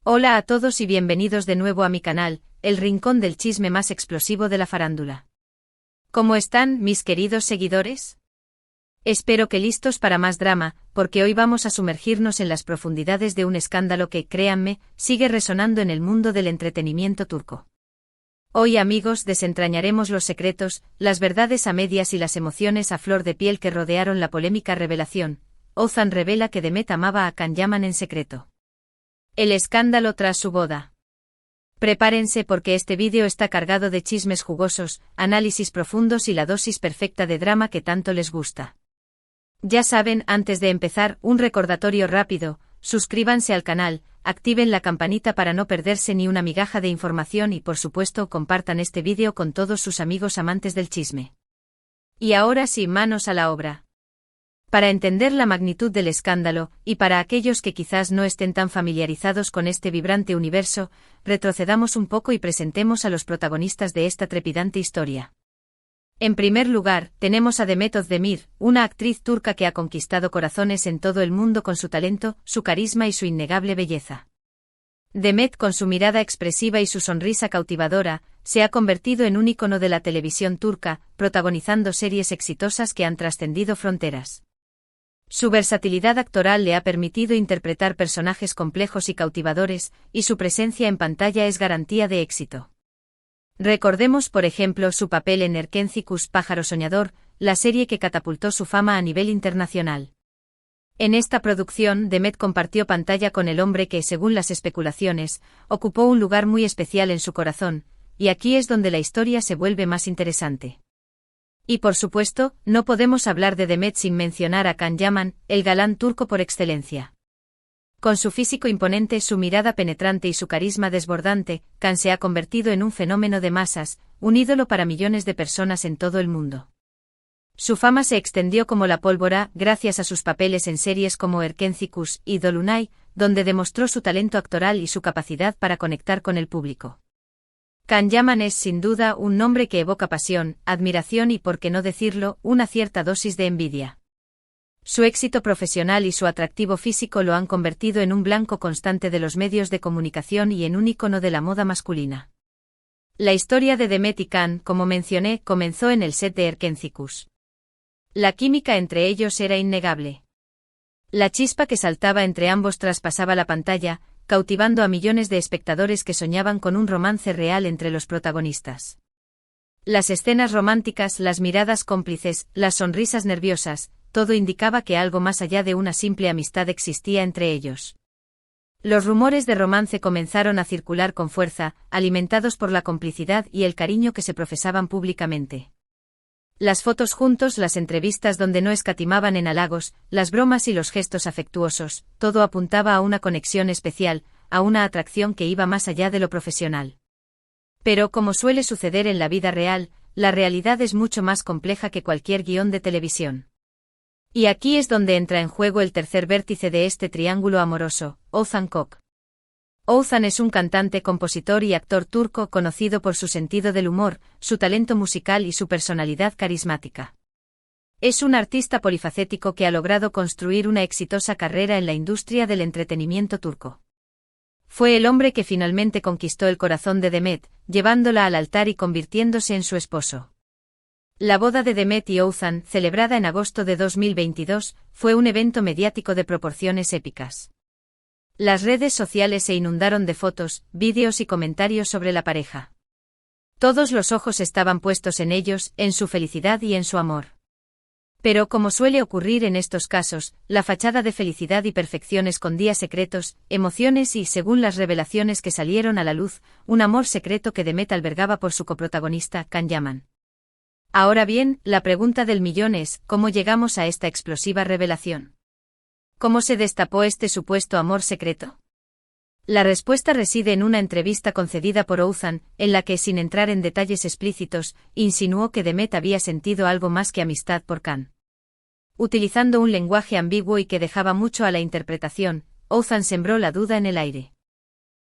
Hola a todos y bienvenidos de nuevo a mi canal, el rincón del chisme más explosivo de la farándula. ¿Cómo están, mis queridos seguidores? Espero que listos para más drama, porque hoy vamos a sumergirnos en las profundidades de un escándalo que, créanme, sigue resonando en el mundo del entretenimiento turco. Hoy, amigos, desentrañaremos los secretos, las verdades a medias y las emociones a flor de piel que rodearon la polémica revelación. Oğuzhan revela que Demet amaba a Can Yaman en secreto. El escándalo tras su boda. Prepárense porque este vídeo está cargado de chismes jugosos, análisis profundos y la dosis perfecta de drama que tanto les gusta. Ya saben, antes de empezar, un recordatorio rápido: suscríbanse al canal, activen la campanita para no perderse ni una migaja de información y por supuesto compartan este vídeo con todos sus amigos amantes del chisme. Y ahora sí, manos a la obra. Para entender la magnitud del escándalo, y para aquellos que quizás no estén tan familiarizados con este vibrante universo, retrocedamos un poco y presentemos a los protagonistas de esta trepidante historia. En primer lugar, tenemos a Demet Özdemir, una actriz turca que ha conquistado corazones en todo el mundo con su talento, su carisma y su innegable belleza. Demet, con su mirada expresiva y su sonrisa cautivadora, se ha convertido en un ícono de la televisión turca, protagonizando series exitosas que han trascendido fronteras. Su versatilidad actoral le ha permitido interpretar personajes complejos y cautivadores, y su presencia en pantalla es garantía de éxito. Recordemos, por ejemplo, su papel en Erkenci Kuş, Pájaro Soñador, la serie que catapultó su fama a nivel internacional. En esta producción, Demet compartió pantalla con el hombre que, según las especulaciones, ocupó un lugar muy especial en su corazón, y aquí es donde la historia se vuelve más interesante. Y por supuesto, no podemos hablar de Demet sin mencionar a Can Yaman, el galán turco por excelencia. Con su físico imponente, su mirada penetrante y su carisma desbordante, Can se ha convertido en un fenómeno de masas, un ídolo para millones de personas en todo el mundo. Su fama se extendió como la pólvora gracias a sus papeles en series como Erkenci Kuş y Dolunay, donde demostró su talento actoral y su capacidad para conectar con el público. Can Yaman es sin duda un nombre que evoca pasión, admiración y, por qué no decirlo, una cierta dosis de envidia. Su éxito profesional y su atractivo físico lo han convertido en un blanco constante de los medios de comunicación y en un ícono de la moda masculina. La historia de Demet y Can, como mencioné, comenzó en el set de Erkenci Kuş. La química entre ellos era innegable. La chispa que saltaba entre ambos traspasaba la pantalla, cautivando a millones de espectadores que soñaban con un romance real entre los protagonistas. Las escenas románticas, las miradas cómplices, las sonrisas nerviosas, todo indicaba que algo más allá de una simple amistad existía entre ellos. Los rumores de romance comenzaron a circular con fuerza, alimentados por la complicidad y el cariño que se profesaban públicamente. Las fotos juntos, las entrevistas donde no escatimaban en halagos, las bromas y los gestos afectuosos, todo apuntaba a una conexión especial, a una atracción que iba más allá de lo profesional. Pero, como suele suceder en la vida real, la realidad es mucho más compleja que cualquier guión de televisión. Y aquí es donde entra en juego el tercer vértice de este triángulo amoroso, Oğuzhan Koç. Oğuzhan es un cantante, compositor y actor turco conocido por su sentido del humor, su talento musical y su personalidad carismática. Es un artista polifacético que ha logrado construir una exitosa carrera en la industria del entretenimiento turco. Fue el hombre que finalmente conquistó el corazón de Demet, llevándola al altar y convirtiéndose en su esposo. La boda de Demet y Oğuzhan, celebrada en agosto de 2022, fue un evento mediático de proporciones épicas. Las redes sociales se inundaron de fotos, vídeos y comentarios sobre la pareja. Todos los ojos estaban puestos en ellos, en su felicidad y en su amor. Pero, como suele ocurrir en estos casos, la fachada de felicidad y perfección escondía secretos, emociones y, según las revelaciones que salieron a la luz, un amor secreto que Demet albergaba por su coprotagonista, Can Yaman. Ahora bien, la pregunta del millón es: ¿cómo llegamos a esta explosiva revelación? ¿Cómo se destapó este supuesto amor secreto? La respuesta reside en una entrevista concedida por Oğuzhan, en la que, sin entrar en detalles explícitos, insinuó que Demet había sentido algo más que amistad por Can. Utilizando un lenguaje ambiguo y que dejaba mucho a la interpretación, Oğuzhan sembró la duda en el aire.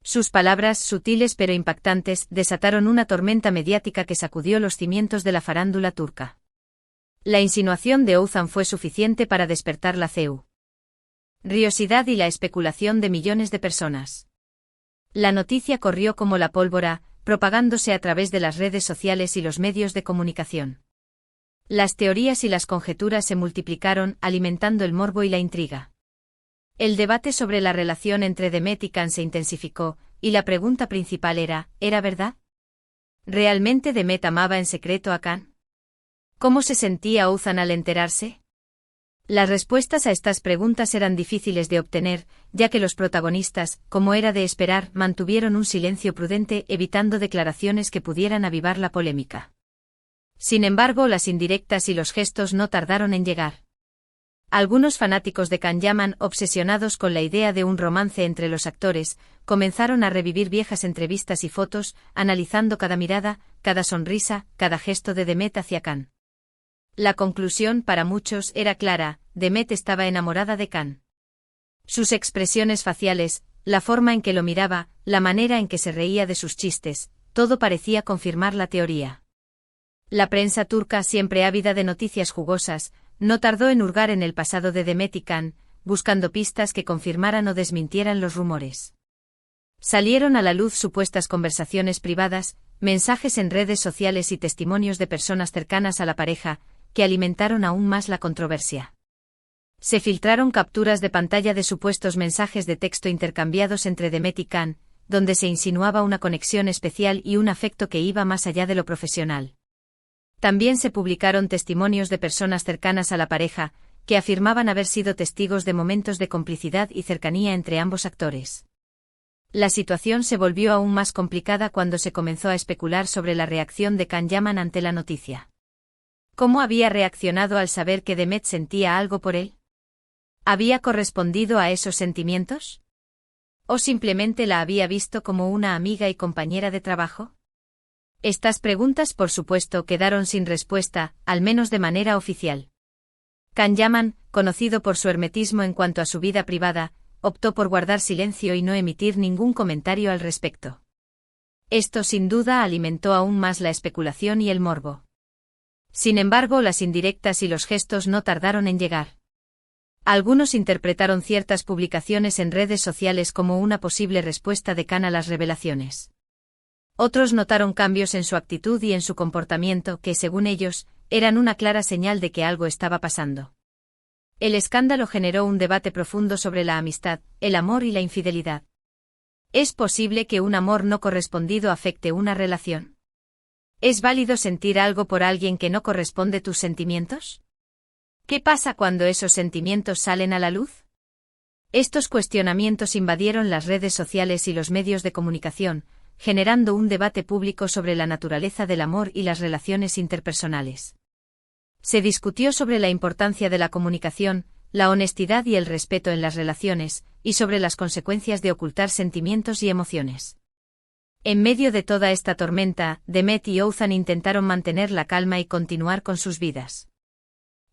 Sus palabras, sutiles pero impactantes, desataron una tormenta mediática que sacudió los cimientos de la farándula turca. La insinuación de Oğuzhan fue suficiente para despertar la curiosidad y la especulación de millones de personas. La noticia corrió como la pólvora, propagándose a través de las redes sociales y los medios de comunicación. Las teorías y las conjeturas se multiplicaron, alimentando el morbo y la intriga. El debate sobre la relación entre Demet y Can se intensificó, y la pregunta principal ¿era verdad? ¿Realmente Demet amaba en secreto a Can? ¿Cómo se sentía Othan al enterarse? Las respuestas a estas preguntas eran difíciles de obtener, ya que los protagonistas, como era de esperar, mantuvieron un silencio prudente, evitando declaraciones que pudieran avivar la polémica. Sin embargo, las indirectas y los gestos no tardaron en llegar. Algunos fanáticos de Can Yaman, obsesionados con la idea de un romance entre los actores, comenzaron a revivir viejas entrevistas y fotos, analizando cada mirada, cada sonrisa, cada gesto de Demet hacia Can. La conclusión para muchos era clara: Demet estaba enamorada de Can. Sus expresiones faciales, la forma en que lo miraba, la manera en que se reía de sus chistes, todo parecía confirmar la teoría. La prensa turca, siempre ávida de noticias jugosas, no tardó en hurgar en el pasado de Demet y Can, buscando pistas que confirmaran o desmintieran los rumores. Salieron a la luz supuestas conversaciones privadas, mensajes en redes sociales y testimonios de personas cercanas a la pareja, que alimentaron aún más la controversia. Se filtraron capturas de pantalla de supuestos mensajes de texto intercambiados entre Demet y Can, donde se insinuaba una conexión especial y un afecto que iba más allá de lo profesional. También se publicaron testimonios de personas cercanas a la pareja, que afirmaban haber sido testigos de momentos de complicidad y cercanía entre ambos actores. La situación se volvió aún más complicada cuando se comenzó a especular sobre la reacción de Can Yaman ante la noticia. ¿Cómo había reaccionado al saber que Demet sentía algo por él? ¿Había correspondido a esos sentimientos? ¿O simplemente la había visto como una amiga y compañera de trabajo? Estas preguntas, por supuesto, quedaron sin respuesta, al menos de manera oficial. Can Yaman, conocido por su hermetismo en cuanto a su vida privada, optó por guardar silencio y no emitir ningún comentario al respecto. Esto sin duda alimentó aún más la especulación y el morbo. Sin embargo, las indirectas y los gestos no tardaron en llegar. Algunos interpretaron ciertas publicaciones en redes sociales como una posible respuesta de Can a las revelaciones. Otros notaron cambios en su actitud y en su comportamiento que, según ellos, eran una clara señal de que algo estaba pasando. El escándalo generó un debate profundo sobre la amistad, el amor y la infidelidad. ¿Es posible que un amor no correspondido afecte una relación? ¿Es válido sentir algo por alguien que no corresponde a tus sentimientos? ¿Qué pasa cuando esos sentimientos salen a la luz? Estos cuestionamientos invadieron las redes sociales y los medios de comunicación, generando un debate público sobre la naturaleza del amor y las relaciones interpersonales. Se discutió sobre la importancia de la comunicación, la honestidad y el respeto en las relaciones, y sobre las consecuencias de ocultar sentimientos y emociones. En medio de toda esta tormenta, Demet y Othan intentaron mantener la calma y continuar con sus vidas.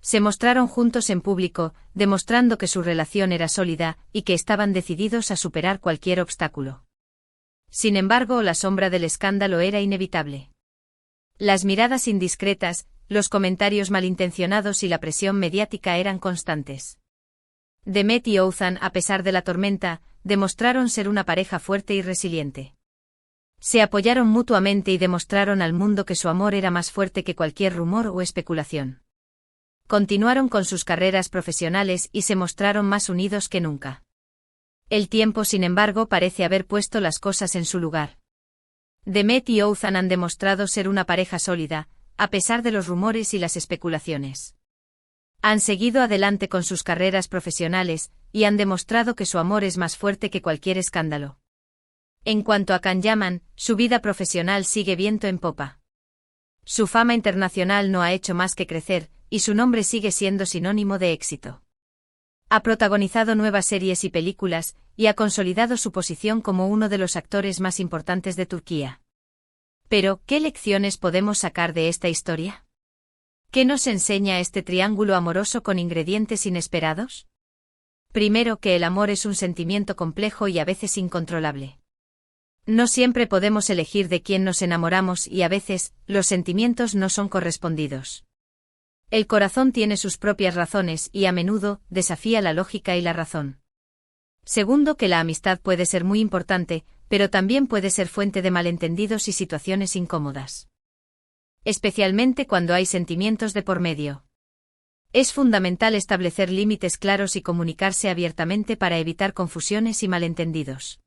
Se mostraron juntos en público, demostrando que su relación era sólida y que estaban decididos a superar cualquier obstáculo. Sin embargo, la sombra del escándalo era inevitable. Las miradas indiscretas, los comentarios malintencionados y la presión mediática eran constantes. Demet y Othan, a pesar de la tormenta, demostraron ser una pareja fuerte y resiliente. Se apoyaron mutuamente y demostraron al mundo que su amor era más fuerte que cualquier rumor o especulación. Continuaron con sus carreras profesionales y se mostraron más unidos que nunca. El tiempo, sin embargo, parece haber puesto las cosas en su lugar. Demet y Othan han demostrado ser una pareja sólida, a pesar de los rumores y las especulaciones. Han seguido adelante con sus carreras profesionales, y han demostrado que su amor es más fuerte que cualquier escándalo. En cuanto a Can Yaman, su vida profesional sigue viento en popa. Su fama internacional no ha hecho más que crecer, y su nombre sigue siendo sinónimo de éxito. Ha protagonizado nuevas series y películas, y ha consolidado su posición como uno de los actores más importantes de Turquía. Pero, ¿qué lecciones podemos sacar de esta historia? ¿Qué nos enseña este triángulo amoroso con ingredientes inesperados? Primero, que el amor es un sentimiento complejo y a veces incontrolable. No siempre podemos elegir de quién nos enamoramos y a veces, los sentimientos no son correspondidos. El corazón tiene sus propias razones y a menudo, desafía la lógica y la razón. Segundo, que la amistad puede ser muy importante, pero también puede ser fuente de malentendidos y situaciones incómodas. Especialmente cuando hay sentimientos de por medio. Es fundamental establecer límites claros y comunicarse abiertamente para evitar confusiones y malentendidos.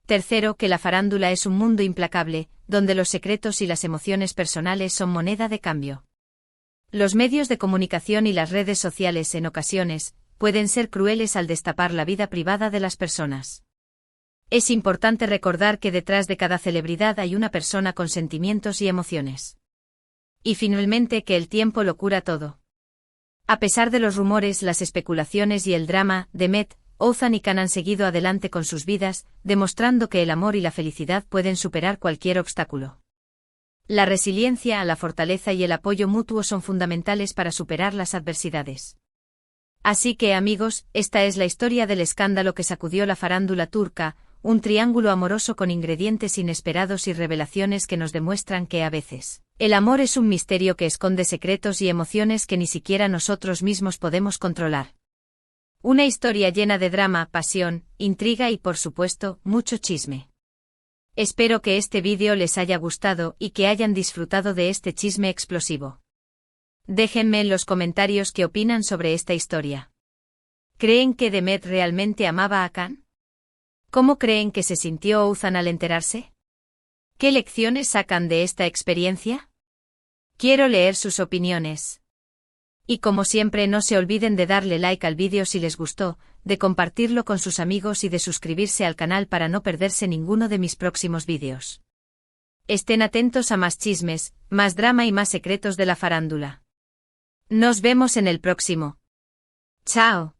Tercero, que la farándula es un mundo implacable, donde los secretos y las emociones personales son moneda de cambio. Los medios de comunicación y las redes sociales en ocasiones pueden ser crueles al destapar la vida privada de las personas. Es importante recordar que detrás de cada celebridad hay una persona con sentimientos y emociones. Y finalmente que el tiempo lo cura todo. A pesar de los rumores, las especulaciones y el drama, Demet, Oğuzhan y Kaan han seguido adelante con sus vidas, demostrando que el amor y la felicidad pueden superar cualquier obstáculo. La resiliencia, la fortaleza y el apoyo mutuo son fundamentales para superar las adversidades. Así que, amigos, esta es la historia del escándalo que sacudió la farándula turca, un triángulo amoroso con ingredientes inesperados y revelaciones que nos demuestran que a veces, el amor es un misterio que esconde secretos y emociones que ni siquiera nosotros mismos podemos controlar. Una historia llena de drama, pasión, intriga y, por supuesto, mucho chisme. Espero que este vídeo les haya gustado y que hayan disfrutado de este chisme explosivo. Déjenme en los comentarios qué opinan sobre esta historia. ¿Creen que Demet realmente amaba a Kaan? ¿Cómo creen que se sintió Oğuzhan al enterarse? ¿Qué lecciones sacan de esta experiencia? Quiero leer sus opiniones. Y como siempre, no se olviden de darle like al vídeo si les gustó, de compartirlo con sus amigos y de suscribirse al canal para no perderse ninguno de mis próximos vídeos. Estén atentos a más chismes, más drama y más secretos de la farándula. Nos vemos en el próximo. ¡Chao!